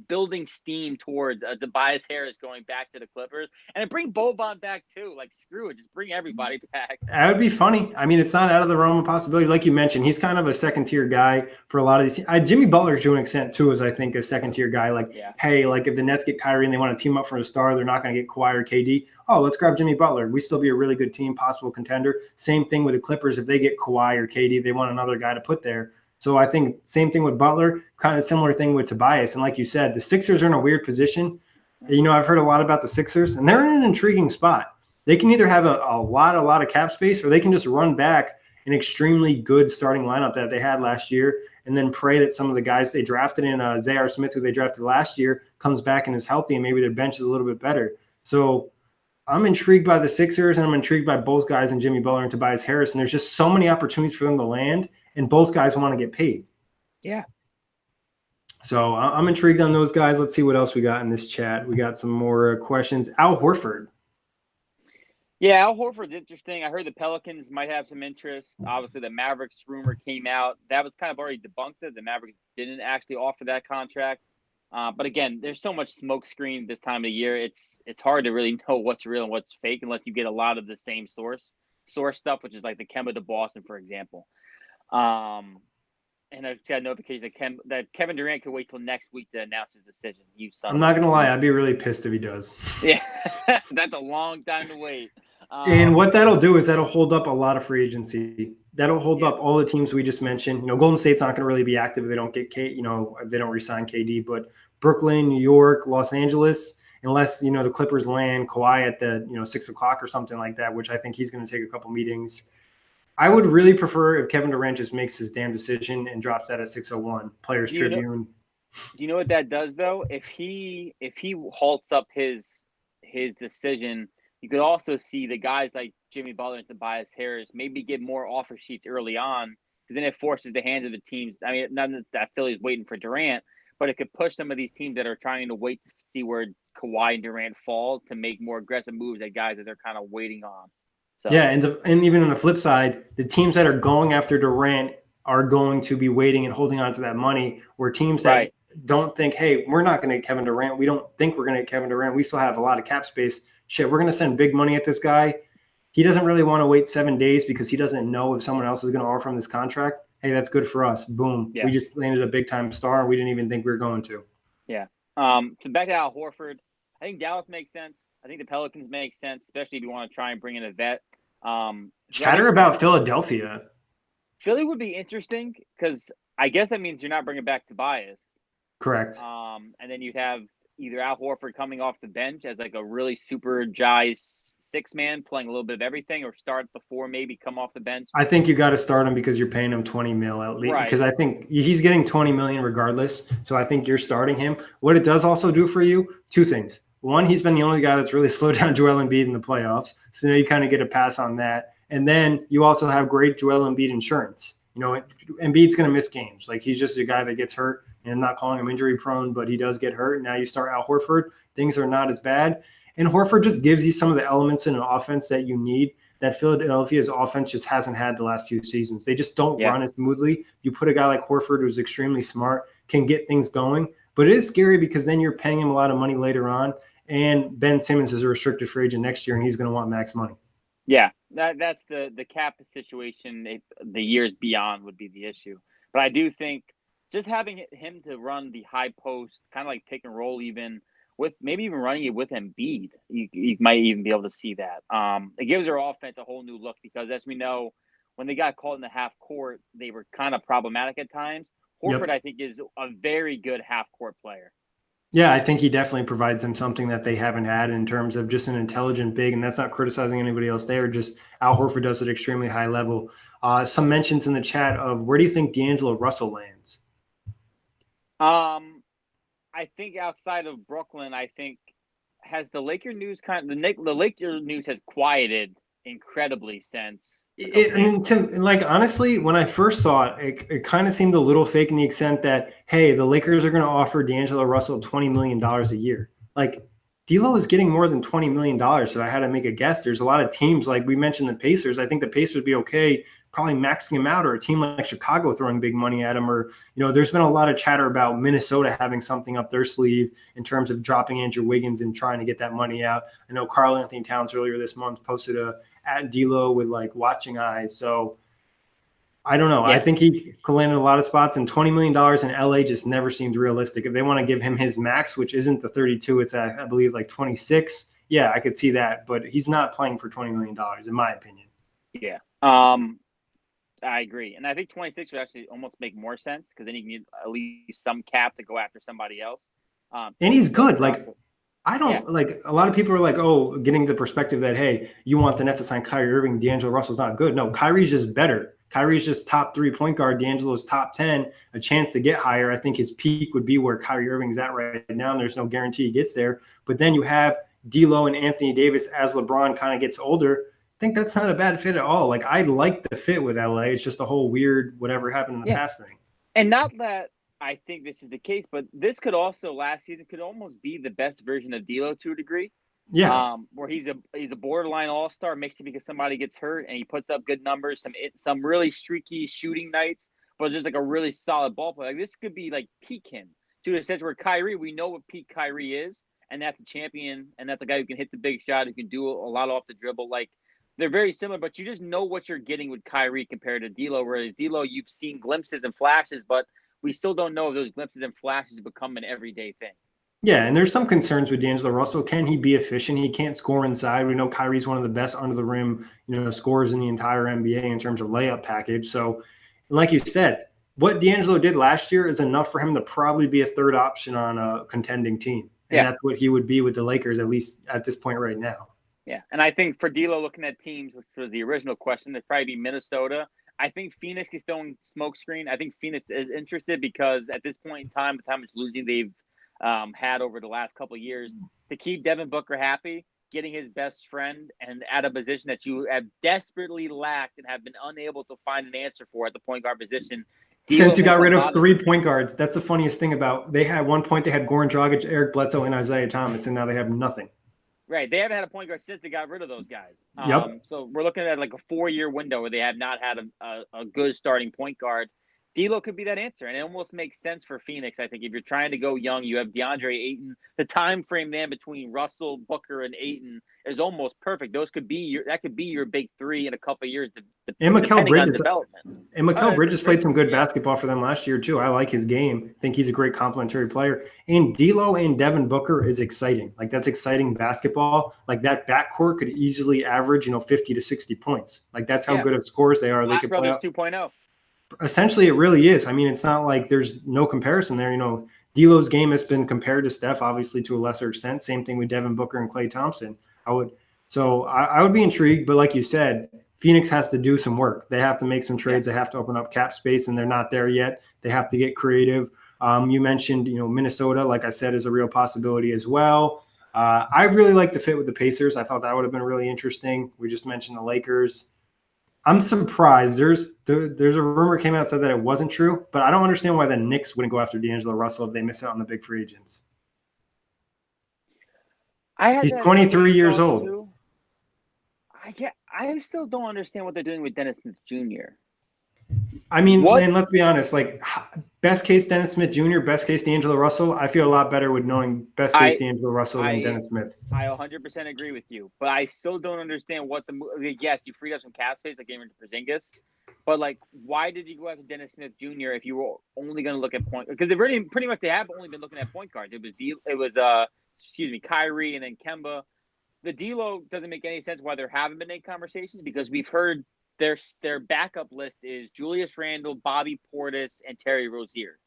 building steam towards Tobias Harris going back to the Clippers, and bring Boban back too. Like, screw it, just bring everybody back. That would be funny. I mean, it's not out of the realm of possibility. Like you mentioned, he's kind of a second-tier guy for a lot of these. Jimmy Butler, to an extent, too, is I think a second-tier guy. Like, hey, like if the Nets get Kyrie and they want to team up for a star, they're not going to get Kawhi or KD. Oh, let's grab Jimmy Butler. We still be a really good team, possible contender. Same thing with the Clippers. If they get Kawhi or KD, they want another guy to put there. So I think same thing with Butler, kind of similar thing with Tobias. And like you said, the Sixers are in a weird position. You know, I've heard a lot about the Sixers, and they're in an intriguing spot. They can either have a lot of cap space, or they can just run back an extremely good starting lineup that they had last year and then pray that some of the guys they drafted in, J.R. Smith, who they drafted last year, comes back and is healthy, and maybe their bench is a little bit better. So I'm intrigued by the Sixers, and I'm intrigued by both guys in Jimmy Butler and Tobias Harris. And there's just so many opportunities for them to land, and both guys want to get paid. Yeah. So I'm intrigued on those guys. Let's see what else we got in this chat. We got some more questions. Al Horford. Yeah, Al Horford's interesting. I heard the Pelicans might have some interest. Obviously, the Mavericks rumor came out. That was kind of already debunked. The Mavericks didn't actually offer that contract. But again, there's so much smoke screen this time of year. It's hard to really know what's real and what's fake unless you get a lot of the same source stuff, which is like the Kemba to Boston, for example. And I've got notification that Kevin Durant could wait till next week to announce his decision. I'm not gonna lie, I'd be really pissed if he does. Yeah, that's a long time to wait. And what that'll do is that'll hold up a lot of free agency. That'll hold up all the teams we just mentioned. You know, Golden State's not going to really be active if they don't get if they don't re-sign KD. But Brooklyn, New York, Los Angeles, unless the Clippers land Kawhi at the 6 o'clock or something like that, which I think he's going to take a couple meetings. I would really prefer if Kevin Durant just makes his damn decision and drops that at 6:01 Players Tribune. Do you know what that does though? If he halts up his decision, you could also see the guys like Jimmy Butler and Tobias Harris maybe get more offer sheets early on, because then it forces the hands of the teams. I mean, not that Philly's waiting for Durant, but it could push some of these teams that are trying to wait to see where Kawhi and Durant fall to make more aggressive moves at guys that they're kind of waiting on. So. Yeah, and even on the flip side, the teams that are going after Durant are going to be waiting and holding on to that money, where teams that don't think, hey, we're not going to get Kevin Durant. We don't think we're going to get Kevin Durant. We still have a lot of cap space. Shit, we're going to send big money at this guy. He doesn't really want to wait 7 days because he doesn't know if someone else is going to offer him this contract. Hey, that's good for us. Boom. Yeah. We just landed a big-time star, and we didn't even think we were going to. Yeah. So back to Al Horford, I think Dallas makes sense. I think the Pelicans make sense, especially if you want to try and bring in a vet. Chatter about Philadelphia. Philly would be interesting because I guess that means you're not bringing back Tobias. Correct. And then you'd have either Al Horford coming off the bench as like a really super Jais six-man playing a little bit of everything, or start the four, maybe come off the bench. I think you got to start him because you're paying him $20 million at least. Because I think he's getting $20 million regardless. So I think you're starting him. What it does also do for you, two things. One, he's been the only guy that's really slowed down Joel Embiid in the playoffs. So now you kind of get a pass on that. And then you also have great Joel Embiid insurance. Embiid's going to miss games. Like, he's just a guy that gets hurt, and I'm not calling him injury prone, but he does get hurt. Now you start Al Horford. Things are not as bad. And Horford just gives you some of the elements in an offense that you need that Philadelphia's offense just hasn't had the last few seasons. They just don't run as smoothly. You put a guy like Horford, who's extremely smart, can get things going. But it is scary because then you're paying him a lot of money later on. And Ben Simmons is a restricted free agent next year, and he's going to want max money. Yeah, that's the cap situation. The years beyond would be the issue. But I do think just having him to run the high post, kind of like pick and roll, even with maybe even running it with Embiid, you might even be able to see that. It gives our offense a whole new look because, as we know, when they got caught in the half court, they were kind of problematic at times. Horford, Yep. I think, is a very good half court player. Yeah, I think he definitely provides them something that they haven't had in terms of just an intelligent big, and that's not criticizing anybody else there. Just Al Horford does it extremely high level. Some mentions in the chat of where do you think D'Angelo Russell lands? I think outside of Brooklyn, I think has the Laker news the Laker news has quieted incredibly since I mean, like honestly, when I first saw it kind of seemed a little fake in the extent that hey, the Lakers are going to offer D'Angelo Russell $20 million a year. Like D'Lo is getting more than $20 million, so I had to make a guess. There's a lot of teams like we mentioned the Pacers. I think the Pacers would be okay, probably maxing him out, or a team like Chicago throwing big money at him, or there's been a lot of chatter about Minnesota having something up their sleeve in terms of dropping Andrew Wiggins and trying to get that money out. I know Karl Anthony Towns earlier this month posted a at D'Lo with like watching eyes. So I don't know. Yeah. I think he could land in a lot of spots, and $20 million in LA just never seemed realistic. If they want to give him his max, which isn't the 32, it's at, I believe like 26. Yeah, I could see that, but he's not playing for $20 million in my opinion. Yeah. I agree. And I think 26 would actually almost make more sense because then you can get at least some cap to go after somebody else. And he's good. Like I don't Yeah. like a lot of people are like, oh, getting the perspective that, hey, you want the Nets to sign Kyrie Irving, D'Angelo Russell's not good. No, Kyrie's just better. Kyrie's just top 3 point guard. D'Angelo's top 10, a chance to get higher. I think his peak would be where Kyrie Irving's at right now, and there's no guarantee he gets there. But then you have D'Lo and Anthony Davis as LeBron kind of gets older. I think that's not a bad fit at all. Like I like the fit with LA. It's just a whole weird whatever happened in the past thing. And not that I think this is the case, but this could also last season could almost be the best version of D'Lo to a degree. Yeah. Where he's a borderline all-star, makes it because somebody gets hurt and he puts up good numbers, some really streaky shooting nights, but just like a really solid ball player. Like this could be like peak him to the sense where Kyrie, we know what peak Kyrie is, and that's a champion, and that's a guy who can hit the big shot, who can do a lot off the dribble. Like they're very similar, but you just know what you're getting with Kyrie compared to D'Lo. Whereas D'Lo, you've seen glimpses and flashes, but we still don't know if those glimpses and flashes become an everyday thing. Yeah, and there's some concerns with D'Angelo Russell. Can he be efficient? He can't score inside. We know Kyrie's one of the best under the rim, scorers in the entire NBA in terms of layup package. So, like you said, what D'Angelo did last year is enough for him to probably be a third option on a contending team. And that's what he would be with the Lakers, at least at this point right now. Yeah, and I think for D'Lo, looking at teams, which was the original question, it'd probably be Minnesota. I think Phoenix is throwing smokescreen. I think Phoenix is interested because at this point in time, the time much losing they've had over the last couple of years, to keep Devin Booker happy, getting his best friend, and at a position that you have desperately lacked and have been unable to find an answer for at the point guard position. Since you got rid of 3 point guards, that's the funniest thing about. They had one point they had Goran Dragic, Eric Bledsoe, and Isaiah Thomas, and now they have nothing. Right, they haven't had a point guard since they got rid of those guys. Yep. So we're looking at like a 4-year window where they have not had a good starting point guard. D'Lo could be that answer, and it almost makes sense for Phoenix. I think if you're trying to go young, you have DeAndre Ayton. The time frame then between Russell, Booker, and Ayton is almost perfect. Those could be your big three in a couple of years. And Mikal Bridges, Bridges played some good basketball for them last year too. I like his game. I think he's a great complementary player. And D'Lo and Devin Booker is exciting. Like that's exciting basketball. Like that backcourt could easily average 50 to 60 points. Like that's how good of scores they are. Splash they could Brothers play 2.0. Essentially, it really is. I mean, it's not like there's no comparison there. D'Lo's game has been compared to Steph, obviously to a lesser extent. Same thing with Devin Booker and Klay Thompson. I would be intrigued, but like you said, Phoenix has to do some work. They have to make some trades. They have to open up cap space, and they're not there yet. They have to get creative. You mentioned, Minnesota, like I said, is a real possibility as well. I really like the fit with the Pacers. I thought that would have been really interesting. We just mentioned the Lakers. I'm surprised. There's a rumor came out that said that it wasn't true, but I don't understand why the Knicks wouldn't go after D'Angelo Russell if they miss out on the big free agents. He's 23 years old. I still don't understand what they're doing with Dennis Smith Jr. I mean, and let's be honest, like best case Dennis Smith Jr., best case D'Angelo Russell. I feel a lot better with knowing best case D'Angelo Russell than Dennis Smith. I 100% agree with you, but I still don't understand what yes, you freed up some cap space, like gave him to Porzingis, but like, why did you go after Dennis Smith Jr. if you were only going to look at point? Because they've already pretty much they have only been looking at point guards. It was Kyrie and then Kemba. The D'Lo doesn't make any sense why there haven't been any conversations because we've heard their backup list is Julius Randle, Bobby Portis, and Terry Rozier.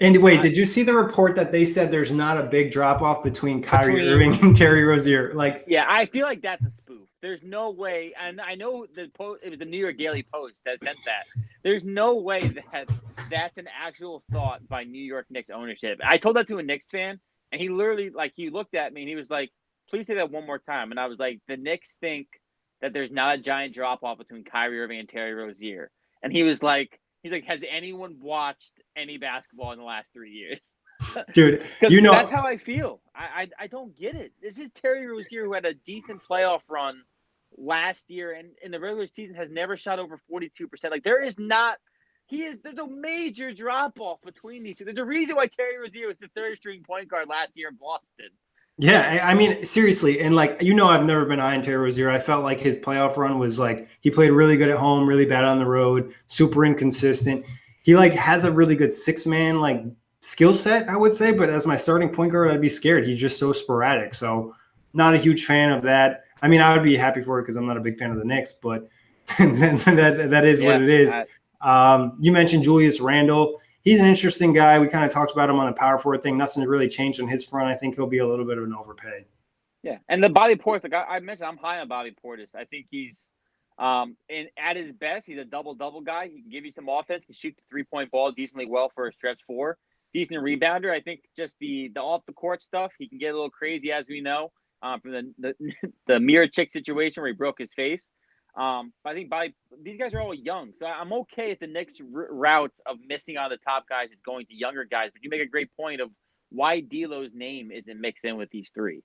And wait, did you see the report that they said there's not a big drop off between Kyrie Irving and Terry Rozier? Like, yeah, I feel like that's a spoof. There's no way, and I know it was the New York Daily Post that sent that. There's no way that that's an actual thought by New York Knicks ownership. I told that to a Knicks fan, and he literally, like, he looked at me and he was like, "Please say that one more time." And I was like, "The Knicks think that there's not a giant drop off between Kyrie Irving and Terry Rozier." And he was like, "Has anyone watched any basketball in the last 3 years?" Dude, that's how I feel. I don't get it. This is Terry Rozier, who had a decent playoff run last year, and in the regular season has never shot over 42%. Like, there's a major drop off between these two. There's a reason why Terry Rozier was the third string point guard last year in Boston. Yeah, I mean, seriously. And like, I've never been high on Terry Rozier. I felt like his playoff run was like, he played really good at home, really bad on the road, super inconsistent. He like has a really good 6-man like skill set, I would say. But as my starting point guard, I'd be scared. He's just so sporadic. So not a huge fan of that. I mean, I would be happy for it because I'm not a big fan of the Knicks, but that is what it is. You mentioned Julius Randle. He's an interesting guy. We kind of talked about him on the power forward thing. Nothing's really changed on his front. I think he'll be a little bit of an overpay. Yeah, and the Bobby Portis, like I mentioned, I'm high on Bobby Portis. I think he's at his best, he's a double-double guy. He can give you some offense, can shoot the 3-point ball decently well for a stretch 4. Decent rebounder. I think just the off-the-court stuff, he can get a little crazy, as we know, from the mirror chick situation where he broke his face. But I think these guys are all young, so I'm okay if the Knicks' route of missing on the top guys is going to younger guys. But you make a great point of why D'Lo's name isn't mixed in with these 3.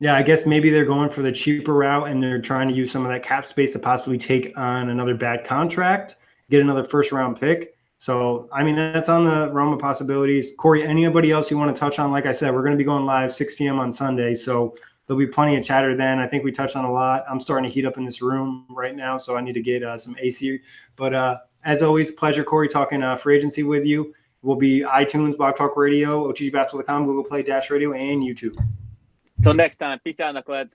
Yeah, I guess maybe they're going for the cheaper route and they're trying to use some of that cap space to possibly take on another bad contract, get another first-round pick. So, I mean, that's on the realm of possibilities. Kory, anybody else you want to touch on? Like I said, we're going to be going live 6 p.m. on Sunday, so there'll be plenty of chatter then. I think we touched on a lot. I'm starting to heat up in this room right now, so I need to get some AC. But as always, pleasure, Kory, talking free agency with you. We'll be iTunes, Blog Talk Radio, OTGBasketball.com, Google Play, Dash Radio, and YouTube. Till next time. Peace out, knuckleheads.